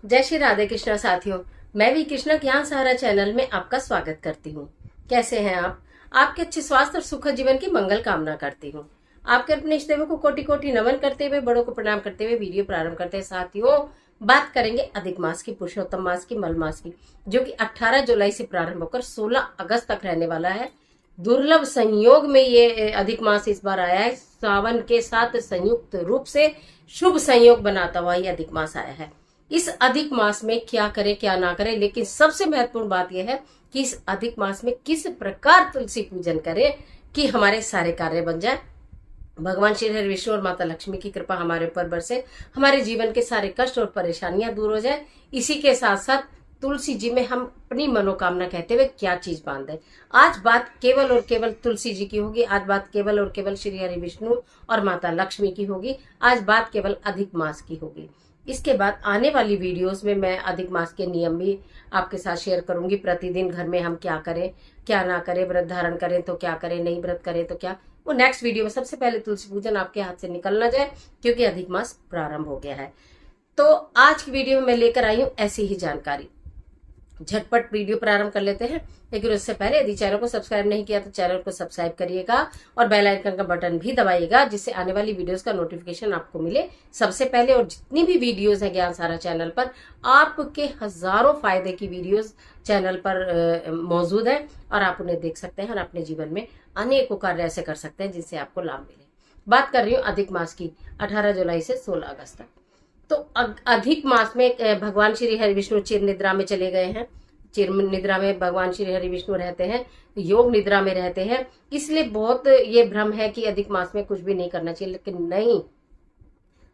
जय श्री राधे कृष्णा साथियों। मैं भी कृष्णा ज्ञान सहारा चैनल में आपका स्वागत करती हूँ। कैसे हैं आप? आपके अच्छे स्वास्थ्य और सुखद जीवन की मंगल कामना करती हूँ। आपके अपने इष्ट देवों को कोटि कोटि नमन करते हुए, बड़ों को प्रणाम करते हुए वीडियो प्रारंभ करते हैं। साथियों, बात करेंगे अधिक मास की, पुरुषोत्तम मास की, मल मास की, जो कि 18 जुलाई से प्रारंभ होकर 16 अगस्त तक रहने वाला है। दुर्लभ संयोग में ये अधिक मास इस बार आया है। सावन के साथ संयुक्त रूप से शुभ संयोग बनाता हुआ ये अधिक मास आया है। इस अधिक मास में क्या करें क्या ना करें, लेकिन सबसे महत्वपूर्ण बात यह है कि इस अधिक मास में किस प्रकार तुलसी पूजन करें कि हमारे सारे कार्य बन जाए, भगवान श्री हरि विष्णु और माता लक्ष्मी की कृपा हमारे ऊपर बरसे, हमारे जीवन के सारे कष्ट और परेशानियां दूर हो जाए। इसी के साथ साथ तुलसी जी में हम अपनी मनोकामना कहते हुए क्या चीज बांधे। आज बात केवल और केवल तुलसी जी की होगी। आज बात केवल और केवल श्री हरि विष्णु और माता लक्ष्मी की होगी। आज बात केवल अधिक मास की होगी। इसके बाद आने वाली वीडियोस में मैं अधिक मास के नियम भी आपके साथ शेयर करूंगी। प्रतिदिन घर में हम क्या करें क्या ना करें, व्रत धारण करें तो क्या करें, नहीं व्रत करें तो क्या, वो नेक्स्ट वीडियो में। सबसे पहले तुलसी पूजन आपके हाथ से निकल ना जाए, क्योंकि अधिक मास प्रारंभ हो गया है। तो आज की वीडियो में मैं लेकर आई हूं ऐसी ही जानकारी। झटपट वीडियो प्रारंभ कर लेते हैं, लेकिन उससे पहले यदि चैनल को सब्सक्राइब नहीं किया तो चैनल को सब्सक्राइब करिएगा और बेल आइकन का बटन भी दबाइएगा, जिससे आने वाली वीडियोस का नोटिफिकेशन आपको मिले सबसे पहले। और जितनी भी वीडियोस हैं ज्ञान सारा चैनल पर, आपके हजारों फायदे की वीडियोस चैनल पर मौजूद है और आप उन्हें देख सकते हैं और अपने जीवन में अनेकों कार्य ऐसे कर सकते हैं जिनसे आपको लाभ मिले। बात कर रही हूँ अधिक मास की, 18 जुलाई से 16 अगस्त तक। तो अधिक मास में भगवान श्री हरि विष्णु चिर निद्रा में चले गए हैं। चिर निद्रा में भगवान श्री हरि विष्णु रहते हैं, योग निद्रा में रहते हैं। इसलिए बहुत ये भ्रम है कि अधिक मास में कुछ भी नहीं करना चाहिए, लेकिन नहीं।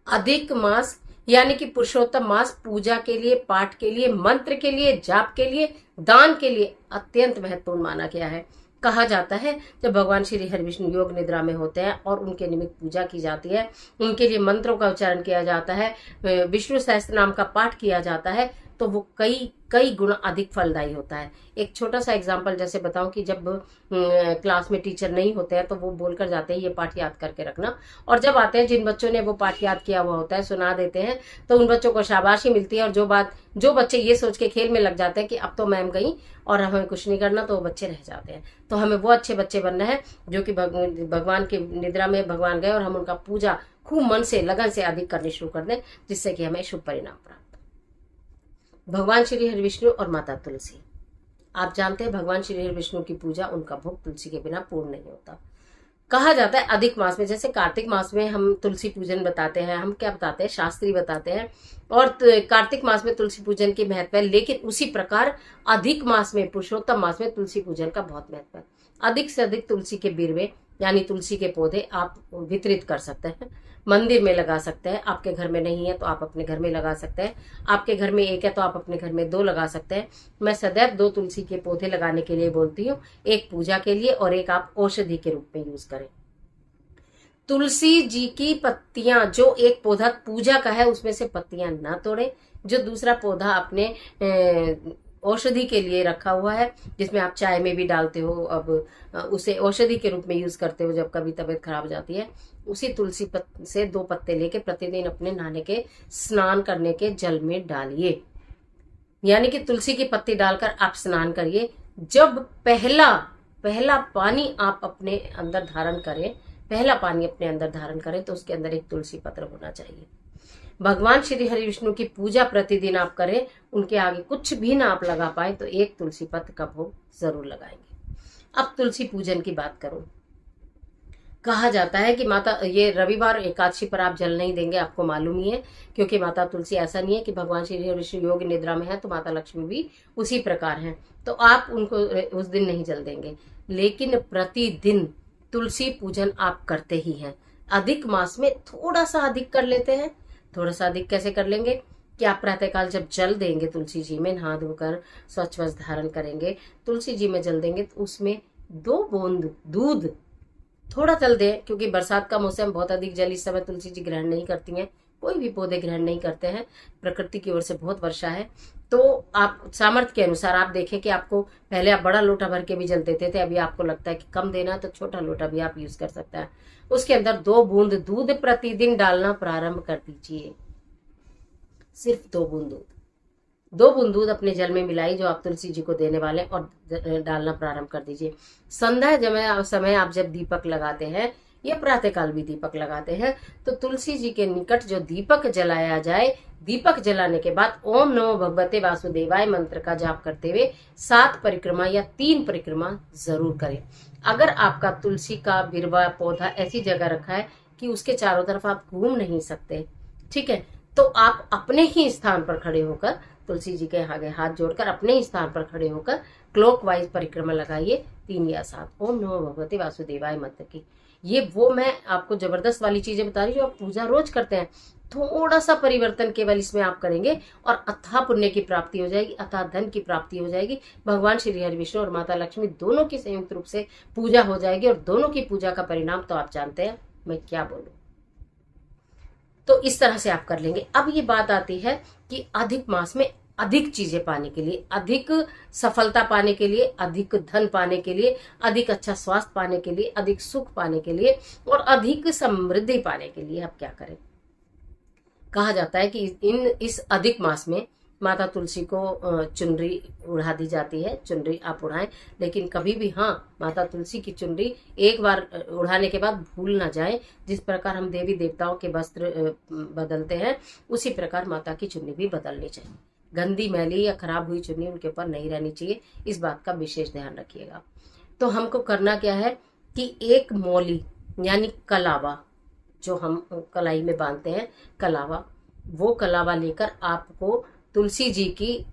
अधिक मास यानी कि पुरुषोत्तम मास पूजा के लिए, पाठ के लिए, मंत्र के लिए, जाप के लिए, दान के लिए अत्यंत महत्वपूर्ण माना गया है। कहा जाता है जब भगवान श्री हरि विष्णु योग निद्रा में होते हैं और उनके निमित्त पूजा की जाती है, उनके लिए मंत्रों का उच्चारण किया जाता है, विष्णु सहस्त्र नाम का पाठ किया जाता है, तो वो कई कई गुना अधिक फलदायी होता है। एक छोटा सा एग्जांपल जैसे बताऊं कि जब क्लास में टीचर नहीं होते हैं तो वो बोलकर जाते हैं ये पाठ याद करके रखना, और जब आते हैं जिन बच्चों ने वो पाठ याद किया हुआ होता है सुना देते हैं, तो उन बच्चों को शाबाशी मिलती है। और जो बच्चे ये सोच के खेल में लग जाते हैं कि अब तो मैम गई और हमें कुछ नहीं करना, तो वो बच्चे रह जाते हैं। तो हमें वो अच्छे बच्चे बनना है जो कि भगवान की निद्रा में भगवान गए और हम उनका पूजा खूब मन से, लगन से अधिक करनी शुरू कर दें, जिससे कि हमें शुभ परिणाम प्राप्त। भगवान श्री हरि विष्णु और माता तुलसी, आप जानते हैं भगवान श्री हरि विष्णु की पूजा, उनका भोग तुलसी के बिना पूर्ण नहीं होता। कहा जाता है अधिक मास में, जैसे कार्तिक मास में हम तुलसी पूजन बताते हैं, हम क्या बताते हैं, शास्त्री बताते हैं, और कार्तिक मास में तुलसी पूजन की महत्व है। लेकिन उसी प्रकार अधिक मास में, पुरुषोत्तम मास में तुलसी पूजन का बहुत महत्व है। अधिक से अधिक तुलसी के बिरवे यानी तुलसी के पौधे आप वितरित कर सकते हैं, मंदिर में लगा सकते हैं। आपके घर में नहीं है तो आप अपने घर में लगा सकते हैं, आपके घर में एक है तो आप अपने घर में 2 लगा सकते हैं। मैं सदैव 2 तुलसी के पौधे लगाने के लिए बोलती हूँ, एक पूजा के लिए और एक आप औषधि के रूप में यूज करें। तुलसी जी की पत्तियां, जो एक पौधा पूजा का है उसमें से पत्तियां ना तोड़ें। जो दूसरा पौधा अपने औषधि के लिए रखा हुआ है, जिसमें आप चाय में भी डालते हो, अब उसे औषधि के रूप में यूज करते हो जब कभी तबीयत खराब हो जाती है, उसी तुलसी से 2 पत्ते लेके प्रतिदिन अपने नहाने के, स्नान करने के जल में डालिए। यानी कि तुलसी की पत्ती डालकर आप स्नान करिए। जब पहला पानी आप अपने अंदर धारण करें, पहला पानी अपने अंदर धारण करें, तो उसके अंदर एक तुलसी पत्र होना चाहिए। भगवान श्री हरि विष्णु की पूजा प्रतिदिन आप करें, उनके आगे कुछ भी ना आप लगा पाए तो एक तुलसी पत्र का भोग जरूर लगाएंगे। अब तुलसी पूजन की बात करूं, कहा जाता है कि माता, ये रविवार एकादशी पर आप जल नहीं देंगे, आपको मालूम ही है, क्योंकि माता तुलसी, ऐसा नहीं है कि भगवान श्री हरि विष्णु योग निद्रा में है तो माता लक्ष्मी भी उसी प्रकार हैं, तो आप उनको उस दिन नहीं जल देंगे। लेकिन प्रतिदिन तुलसी पूजन आप करते ही हैं। अधिक मास में थोड़ा सा अधिक कर लेते हैं। थोड़ा सा अधिक कैसे कर लेंगे कि आप प्रातःकाल जब जल देंगे तुलसी जी में, नहा धोकर स्वच्छ वस्त्र धारण करेंगे, तुलसी जी में जल देंगे, तो उसमें 2 बूंद दूध थोड़ा जल दें, क्योंकि बरसात का मौसम, बहुत अधिक जल इस समय तुलसी जी ग्रहण नहीं करती हैं, कोई भी पौधे ग्रहण नहीं करते हैं, प्रकृति की ओर से बहुत वर्षा है। तो आप सामर्थ्य के अनुसार आप देखें कि आपको, पहले आप बड़ा लोटा भर के भी जल देते थे, अभी आपको लगता है कि कम देना, तो छोटा लोटा भी आप यूज कर सकते हैं। उसके अंदर 2 बूंद दूध प्रतिदिन डालना प्रारंभ कर दीजिए, सिर्फ 2 बूंद दूध। 2 बूंद दूध अपने जल में मिलाई जो आप तुलसी जी को देने वाले हैं और डालना प्रारंभ कर दीजिए। संध्या समय आप जब दीपक लगाते हैं या प्रातःकाल भी दीपक लगाते हैं तो तुलसी जी के निकट जो दीपक जलाया जाए, दीपक जलाने के बाद ओम नमो भगवते वासुदेवाय मंत्र का जाप करते हुए 7 परिक्रमा या 3 परिक्रमा जरूर करें। अगर आपका तुलसी का बिरवा पौधा ऐसी जगह रखा है कि उसके चारों तरफ आप घूम नहीं सकते, ठीक है, तो आप अपने ही स्थान पर खड़े होकर तुलसी जी के आगे हाथ जोड़कर अपने ही स्थान पर खड़े होकर क्लॉकवाइज परिक्रमा लगाइए 3 या 7 ओम नमो भगवते वासुदेवाय मंत्र की। ये वो मैं आपको जबरदस्त वाली चीजें बता रही हूँ जो आप पूजा रोज करते हैं। थोड़ा सा परिवर्तन केवल इसमें आप करेंगे और अथाह पुण्य की प्राप्ति हो जाएगी, अथाह धन की प्राप्ति हो जाएगी। भगवान श्री हरि विष्णु और माता लक्ष्मी दोनों की संयुक्त रूप से पूजा हो जाएगी और दोनों की पूजा का परिणाम तो आप जानते हैं, मैं क्या बोलूं। तो इस तरह से आप कर लेंगे। अब ये बात आती है कि अधिक मास में अधिक चीजें पाने के लिए, अधिक सफलता पाने के लिए, अधिक धन पाने के लिए, अधिक अच्छा स्वास्थ्य पाने के लिए, अधिक सुख पाने के लिए और अधिक समृद्धि पाने के लिए आप क्या करें। कहा जाता है कि इस अधिक मास में माता तुलसी को चुनरी उड़ा दी जाती है। चुनरी आप उड़ाएं, लेकिन कभी भी माता तुलसी की चुनरी एक बार उड़ाने के बाद भूल ना जाए। जिस प्रकार हम देवी देवताओं के वस्त्र बदलते हैं उसी प्रकार माता की चुन्नी भी बदलनी चाहिए। गंदी मैली या खराब हुई चुन्नी उनके ऊपर नहीं रहनी चाहिए, इस बात का विशेष ध्यान रखिएगा। तो हमको करना क्या है कि एक मौली यानी कलावा, जो हम कलाई में बांधते हैं कलावा, वो कलावा लेकर आपको तुलसी जी की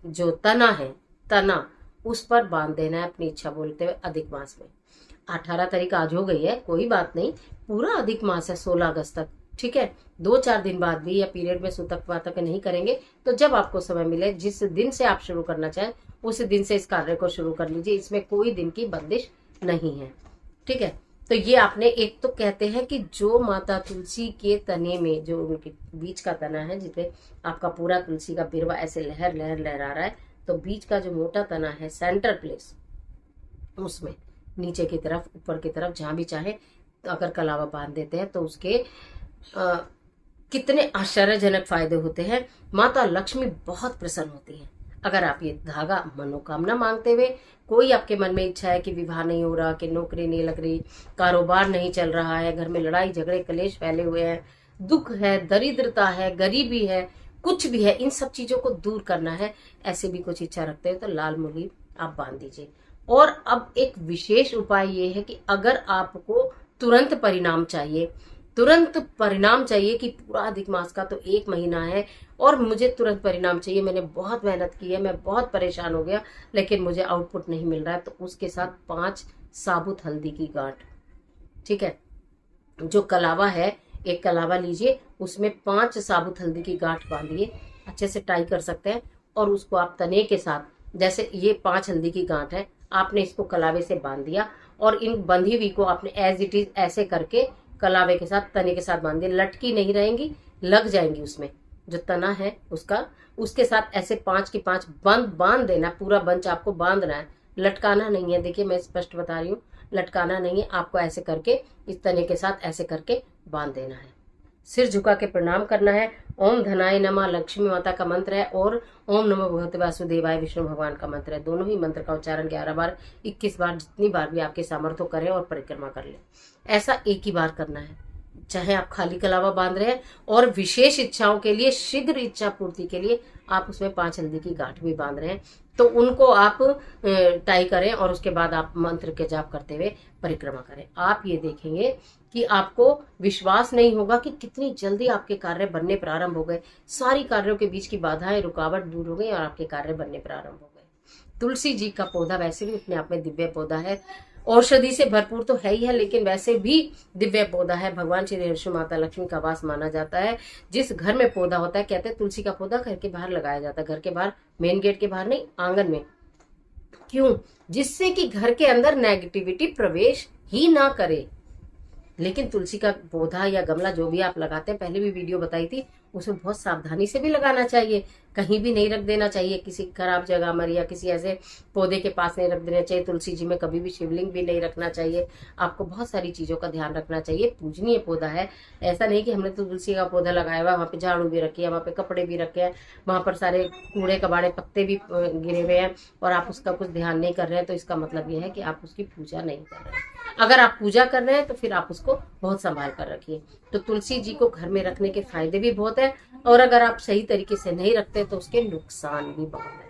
जो तना है, तना उस पर बांध देना है अपनी इच्छा बोलते हुए अधिक मास में। 18 तारीख आज हो गई है, कोई बात नहीं, पूरा अधिक मास है 16 अगस्त तक, ठीक है। 2-4 दिन बाद भी या पीरियड में सूतक पातक नहीं करेंगे तो जब आपको समय मिले, जिस दिन से आप शुरू करना चाहें उस दिन से इस कार्य को शुरू कर लीजिए। इसमें कोई दिन की बंदिश नहीं है, ठीक है। तो ये आपने एक तो कहते हैं कि जो माता तुलसी के तने में जो उनके बीच का तना है, जिसपे आपका पूरा तुलसी का बिरवा ऐसे लहर लहर लहरा रहा है, तो बीच का जो मोटा तना है सेंटर प्लेस, उसमें नीचे की तरफ ऊपर की तरफ जहां भी चाहे तो अगर कलावा बांध देते हैं तो उसके कितने आश्चर्यजनक फायदे होते हैं। माता लक्ष्मी बहुत प्रसन्न होती है। अगर आप ये धागा मनोकामना मांगते हुए, कोई आपके मन में इच्छा है कि विवाह नहीं हो रहा, कि नौकरी नहीं लग रही, कारोबार नहीं चल रहा है, घर में लड़ाई झगड़े कलेश फैले हुए हैं, दुख है, दरिद्रता है, गरीबी है, कुछ भी है, इन सब चीजों को दूर करना है, ऐसे भी कुछ इच्छा रखते हैं तो लाल मूली आप बांध दीजिए। और अब एक विशेष उपाय ये है कि अगर आपको तुरंत परिणाम चाहिए, तुरंत परिणाम चाहिए कि पूरा अधिक मास का तो 1 महीना है और मुझे तुरंत परिणाम चाहिए, मैंने बहुत मेहनत की है, मैं बहुत परेशान हो गया लेकिन मुझे आउटपुट नहीं मिल रहा है, तो उसके साथ 5 साबुत हल्दी की गांठ, ठीक है। जो कलावा है, एक कलावा लीजिए, उसमें 5 साबुत हल्दी की गांठ बांधिए, अच्छे से टाई कर सकते हैं, और उसको आप तने के साथ, जैसे ये 5 हल्दी की गांठ है, आपने इसको कलावे से बांध दिया और इन बंधी हुई को आपने एज इट इज ऐसे करके कलावे के साथ तने के साथ बांध दिया। लटकी नहीं रहेंगी, लग जाएंगी उसमें जो तना है उसका, उसके साथ ऐसे 5 की 5 बांध देना। पूरा बंच आपको बांधना है, लटकाना नहीं है। देखिए मैं स्पष्ट बता रही हूँ, लटकाना नहीं है, आपको ऐसे करके इस तने के साथ ऐसे करके बांध देना है। सिर झुका के प्रणाम करना है। ओम धनाय नमः लक्ष्मी माता का मंत्र है और ओम नमो भगवते वासुदेवाय विष्णु भगवान का मंत्र है। दोनों ही मंत्र का उच्चारण 11 बार, 21 बार, जितनी बार भी आपके सामर्थ्य करें और परिक्रमा कर लें। ऐसा एक ही बार करना है, चाहे आप खाली कलावा बांध रहे हैं, और विशेष इच्छाओं के लिए, शीघ्र इच्छा पूर्ति के लिए आप उसमें 5 हल्दी की गांठ भी बांध रहे हैं, तो उनको आप टाई करें और उसके बाद आप मंत्र के जाप करते हुए परिक्रमा करें। आप ये देखेंगे कि आपको विश्वास नहीं होगा कि कितनी जल्दी आपके कार्य बनने प्रारंभ हो गए। सारी कार्यों के बीच की बाधाएं, रुकावट दूर हो गई और आपके कार्य बनने प्रारंभ हो गए। तुलसी जी का पौधा वैसे भी अपने आप में दिव्य पौधा है, औषधि से भरपूर तो है ही है, लेकिन वैसे भी दिव्य पौधा है। भगवान श्री विष्णु माता लक्ष्मी का वास माना जाता है। जिस घर में पौधा होता है, कहते हैं तुलसी का पौधा घर के बाहर लगाया जाता है, घर के बाहर, मेन गेट के बाहर नहीं, आंगन में। क्यों? जिससे कि घर के अंदर नेगेटिविटी प्रवेश ही ना करे। लेकिन तुलसी का पौधा या गमला जो भी आप लगाते हैं, पहले भी वीडियो बताई थी, उसमें बहुत सावधानी से भी लगाना चाहिए, कहीं भी नहीं रख देना चाहिए, किसी खराब जगह पर या किसी ऐसे पौधे के पास नहीं रख देना चाहिए। तुलसी जी में कभी भी शिवलिंग भी नहीं रखना चाहिए। आपको बहुत सारी चीजों का ध्यान रखना चाहिए। पूजनीय पौधा है, ऐसा नहीं कि हमने तो तुलसी का पौधा लगाया हुआ, वहाँ पे झाड़ू भी रखी है, वहाँ पे कपड़े भी रखे हैं, वहां पर सारे कूड़े कबाड़े पत्ते भी गिरे हुए हैं और आप उसका कुछ ध्यान नहीं कर रहे हैं, तो इसका मतलब यह है कि आप उसकी पूजा नहीं कर रहे हैं। अगर आप पूजा कर रहे हैं तो फिर आप उसको बहुत संभाल कर रखिए। तो तुलसी जी को घर में रखने के फायदे भी बहुत है, और अगर आप सही तरीके से नहीं रखते तो उसके नुकसान भी बहुत है।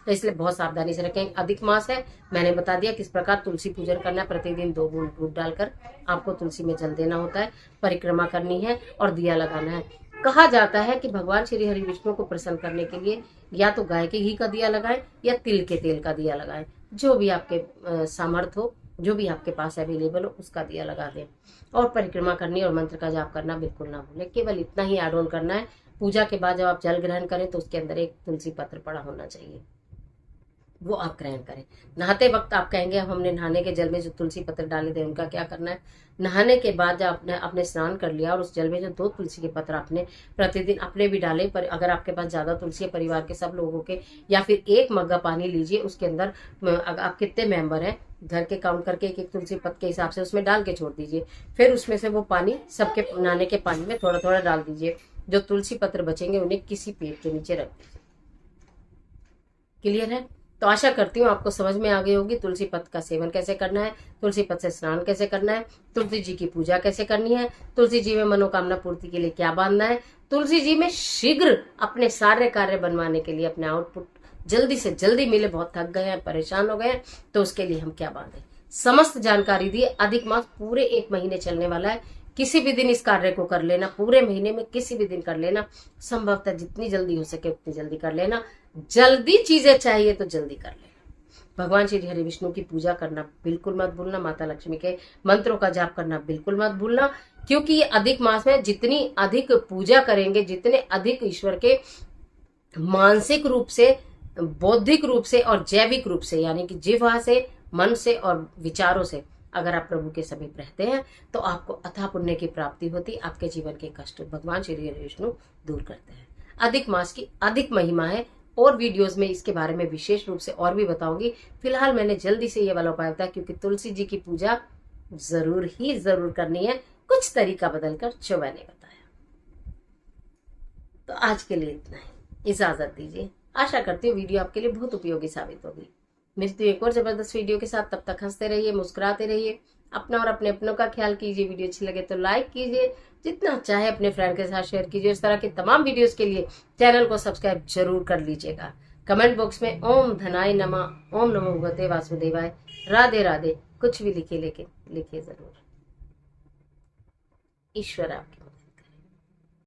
तो इसलिए बहुत सावधानी से रखें। अधिक मास है, मैंने बता दिया किस प्रकार तुलसी पूजन करना है। प्रतिदिन 2 बूंद दूध डालकर आपको तुलसी में जल देना होता है, परिक्रमा करनी है और दिया लगाना है। कहा जाता है कि भगवान श्री हरि विष्णु को प्रसन्न करने के लिए या तो गाय के घी का दिया लगाएं या तिल के तेल का दिया लगाएं, जो भी आपके सामर्थ्य हो, जो भी आपके पास अवेलेबल हो उसका दिया लगा दें। और परिक्रमा करनी और मंत्र का जाप करना बिल्कुल ना भूलें। केवल इतना ही ऐड ऑन करना है। पूजा के बाद जब आप जल ग्रहण करें तो उसके अंदर एक तुलसी पत्र पड़ा होना चाहिए, वो आप ग्रहण करें। नहाते वक्त आप कहेंगे अब हमने नहाने के जल में जो तुलसी पत्र डाले थे उनका क्या करना है। नहाने के बाद जब आपने स्नान कर लिया और उस जल में जो 2 तुलसी के पत्र आपने प्रतिदिन अपने भी डाले, पर अगर आपके पास ज्यादा तुलसी है, परिवार के सब लोगों के, या फिर 1 मग्गा पानी लीजिए, उसके अंदर आप कितने मेंबर हैं घर के काउंट करके 1-1 तुलसी पत्र के हिसाब से उसमें डाल के छोड़ दीजिए। फिर उसमें से वो पानी सबके नहाने के पानी में थोड़ा थोड़ा डाल दीजिए। जो तुलसी पत्र बचेंगे उन्हें किसी पेड़ के नीचे रख दीजिए। क्लियर है? तो आशा करती हूँ आपको समझ में आ गई होगी तुलसी पत्र का सेवन कैसे करना है, तुलसी पत्र से स्नान कैसे करना है, तुलसी जी की पूजा कैसे करनी है, तुलसी जी में मनोकामना पूर्ति के लिए क्या बांधना है, तुलसी जी में शीघ्र अपने सारे कार्य बनवाने के लिए, अपने आउटपुट जल्दी से जल्दी मिले, बहुत थक गए हैं, परेशान हो गए हैं, तो उसके लिए हम क्या बांधे, समस्त जानकारी दी। अधिक मास पूरे 1 महीने चलने वाला है। किसी भी दिन इस कार्य को कर लेना, पूरे महीने में किसी भी दिन कर लेना, संभवतः जितनी जल्दी हो सके उतनी जल्दी कर लेना। जल्दी चीजें चाहिए तो जल्दी कर लेना। भगवान श्री हरि विष्णु की पूजा करना बिल्कुल मत भूलना। माता लक्ष्मी के मंत्रों का जाप करना बिल्कुल मत भूलना, क्योंकि ये अधिक मास में जितनी अधिक पूजा करेंगे, जितने अधिक ईश्वर के मानसिक रूप से, बौद्धिक रूप से और जैविक रूप से, यानी कि जिह्वा से, मन से और विचारों से अगर आप प्रभु के समीप रहते हैं तो आपको अथाह पुण्य की प्राप्ति होती। आपके जीवन के कष्ट भगवान श्री हरि विष्णु दूर करते हैं। अधिक मास की अधिक महिमा है, और वीडियोस में इसके बारे में विशेष रूप से और भी बताऊंगी। फिलहाल मैंने जल्दी से ये वाला उपाय बताया क्योंकि तुलसी जी की पूजा जरूर ही जरूर करनी है, कुछ तरीका बदलकर जो मैंने बताया। तो आज के लिए इतना ही, इजाजत दीजिए। आशा करती हूँ वीडियो आपके लिए बहुत उपयोगी साबित होगी। मिलती हूँ एक और जबरदस्त वीडियो के साथ, तब तक हंसते रहिए, मुस्कुराते रहिए, अपना और अपने अपनों का ख्याल कीजिए। वीडियो अच्छी लगे तो लाइक कीजिए, जितना चाहे अपने फ्रेंड के साथ शेयर कीजिए। इस तरह के तमाम वीडियोस के लिए चैनल को सब्सक्राइब जरूर कर लीजिएगा। कमेंट बॉक्स में ओम धनाय नमः, ओम नमो भगवते वासुदेवाय, राधे राधे कुछ भी लिखिए, लेकिन लिखिए जरूर। ईश्वर आपकी